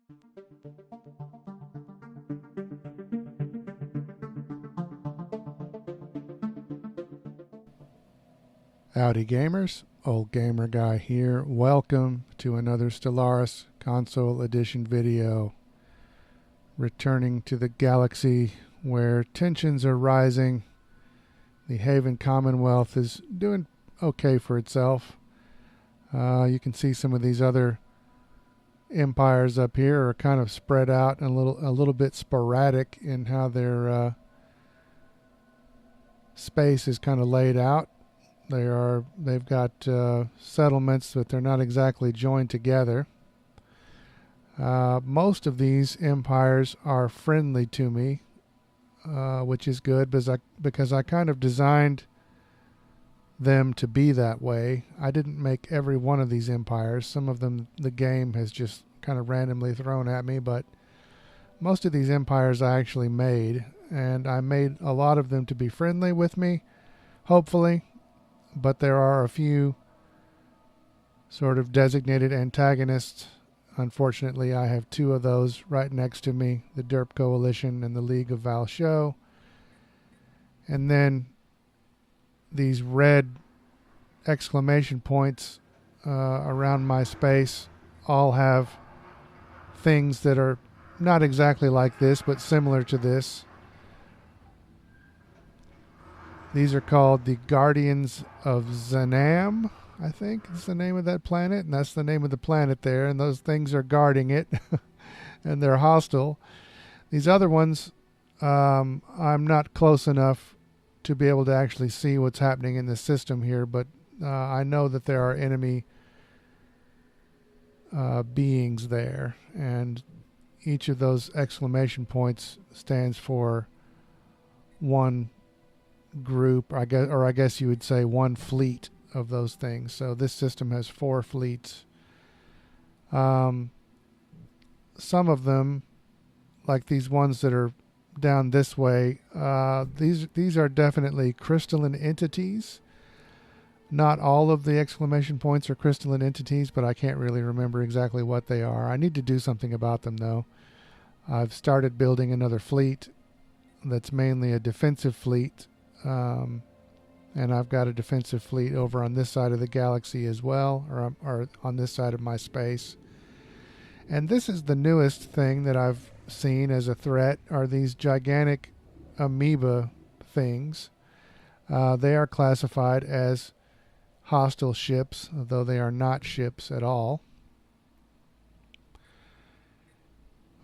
Howdy gamers, Old Gamer Guy here. Welcome to another Stellaris Console Edition video. Returning to the galaxy where tensions are rising. The Haven Commonwealth is doing okay for itself. You can see some of these other empires up here are kind of spread out and a little bit sporadic in how their space is kind of laid out. They've got settlements, but they're not exactly joined together. Most of these empires are friendly to me, which is good because I kind of designed them to be that way. I didn't make every one of these empires. Some of them the game has just kind of randomly thrown at me, but most of these empires I actually made, and I made a lot of them to be friendly with me, hopefully. But there are a few sort of designated antagonists. Unfortunately, I have two of those right next to me, the Derp Coalition and the League of Valshow. And then these red exclamation points around my space all have things that are not exactly like this, but similar to this. These are called the Guardians of Zanam, I think is the name of that planet, and that's the name of the planet there, and those things are guarding it, and they're hostile. These other ones, I'm not close enough to be able to actually see what's happening in the system here, but I know that there are enemy beings there, and each of those exclamation points stands for one group, I guess you would say one fleet of those things. So this system has 4 fleets. Some of them, like these ones that are down this way, these are definitely crystalline entities. Not all of the exclamation points are crystalline entities, but I can't really remember exactly what they are. I need to do something about them though. I've started building another fleet that's mainly a defensive fleet. And I've got a defensive fleet over on this side of the galaxy as well, or on this side of my space. And this is the newest thing that I've seen as a threat, are these gigantic amoeba things. They are classified as hostile ships, though they are not ships at all.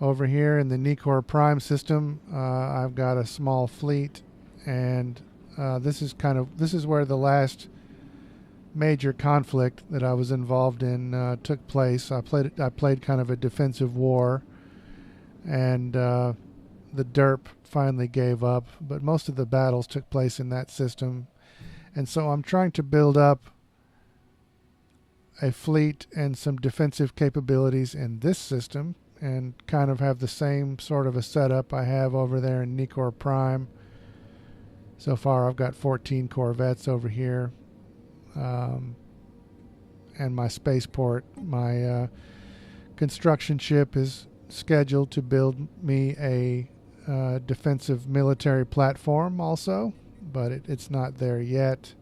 Over here in the Nikor Prime system, I've got a small fleet. And this is where the last major conflict that I was involved in took place. I played kind of a defensive war, and the Derp finally gave up. But most of the battles took place in that system, and so I'm trying to build up a fleet and some defensive capabilities in this system, and kind of have the same sort of a setup I have over there in Nikor Prime. So far, I've got 14 Corvettes over here, and my spaceport. My construction ship is scheduled to build me a defensive military platform also, but it's not there yet.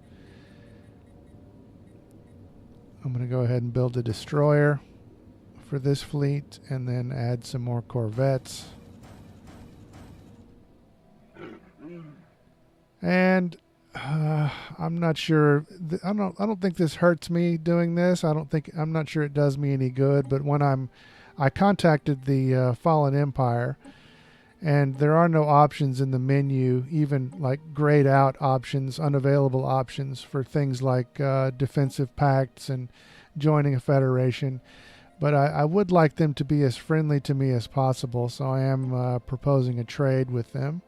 I'm going to go ahead and build a destroyer for this fleet, and then add some more Corvettes. And I'm not sure. I don't think this hurts me doing this. I'm not sure it does me any good. But when I contacted the Fallen Empire, and there are no options in the menu, even like grayed out options, unavailable options for things like defensive pacts and joining a federation. But I would like them to be as friendly to me as possible, so I am proposing a trade with them,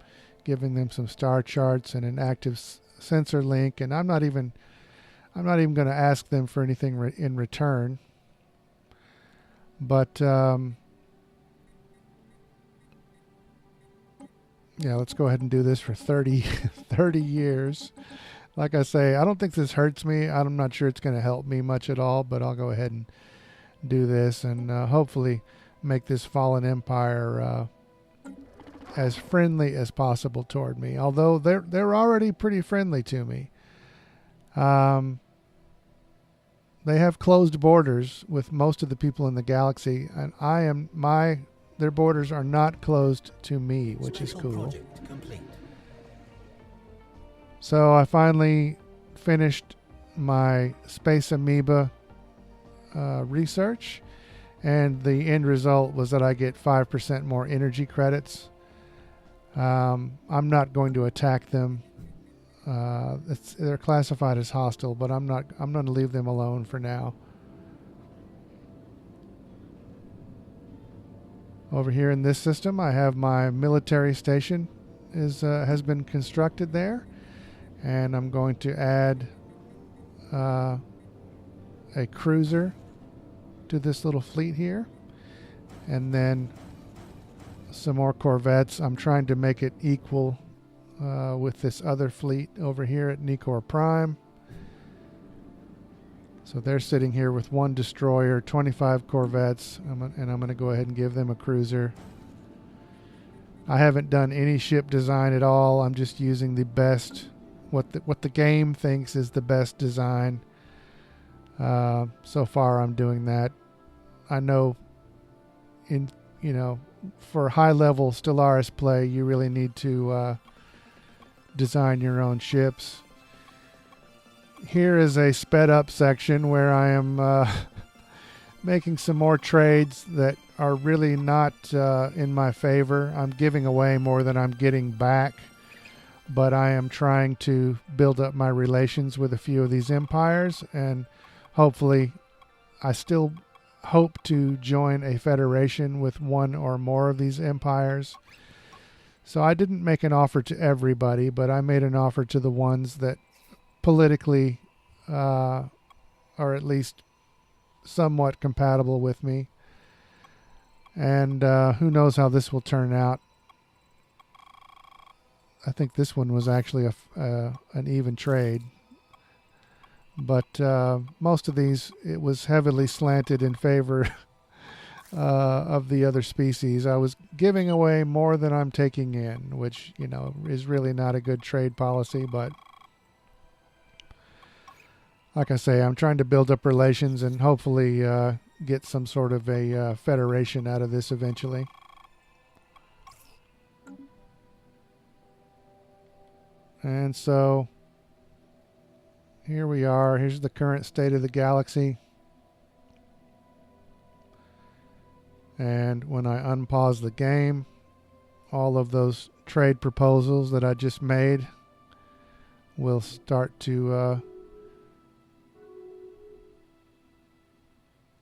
giving them some star charts and an active sensor link, and I'm not even going to ask them for anything in return. But yeah, let's go ahead and do this for 30 years. Like I say, I don't think this hurts me. I'm not sure it's going to help me much at all, but I'll go ahead and do this, and hopefully make this fallen empire as friendly as possible toward me. Although they're already pretty friendly to me. They have closed borders with most of the people in the galaxy, and their borders are not closed to me, which is cool. So I finally finished my space amoeba research, and the end result was that I get 5% more energy credits. I'm not going to attack them. They're classified as hostile, but I'm going to leave them alone for now. Over here in this system, I have my military station has been constructed there, and I'm going to add a cruiser to this little fleet here, and then some more corvettes. I'm trying to make it equal with this other fleet over here at Nicor Prime. So they're sitting here with one destroyer, 25 corvettes, and I'm going to go ahead and give them a cruiser. I haven't done any ship design at all. I'm just using the best, what the game thinks is the best design. So far I'm doing that. I know for high level Stellaris play, you really need to design your own ships. Here is a sped up section where I am making some more trades that are really not in my favor. I'm giving away more than I'm getting back, but I am trying to build up my relations with a few of these empires, and hopefully I still hope to join a federation with one or more of these empires. So I didn't make an offer to everybody, but I made an offer to the ones that politically are at least somewhat compatible with me. And who knows how this will turn out. I think this one was actually an even trade. But most of these, it was heavily slanted in favor of the other species. I was giving away more than I'm taking in, which, is really not a good trade policy. But like I say, I'm trying to build up relations and hopefully get some sort of a federation out of this eventually. And so here we are. Here's the current state of the galaxy. And when I unpause the game, all of those trade proposals that I just made will start to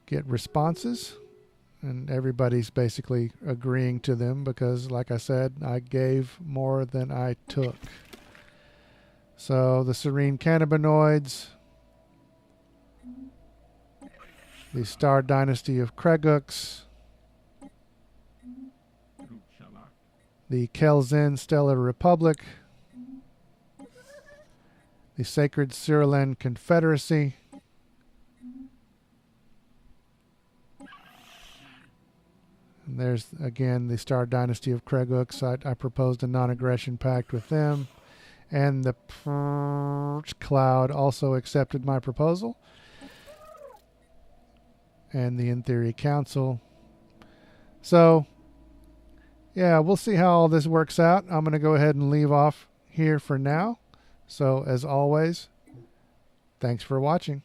get responses. And everybody's basically agreeing to them because, like I said, I gave more than I took. So the serene cannabinoids, the Star Dynasty of Kreguks, the Kelzen Stellar Republic, the Sacred Cyrillian Confederacy, and there's again the Star Dynasty of Kreguks. I proposed a non-aggression pact with them, and the Cloud also accepted my proposal, and the In Theory Council. So yeah, we'll see how all this works out. I'm going to go ahead and leave off here for now. So, as always, thanks for watching.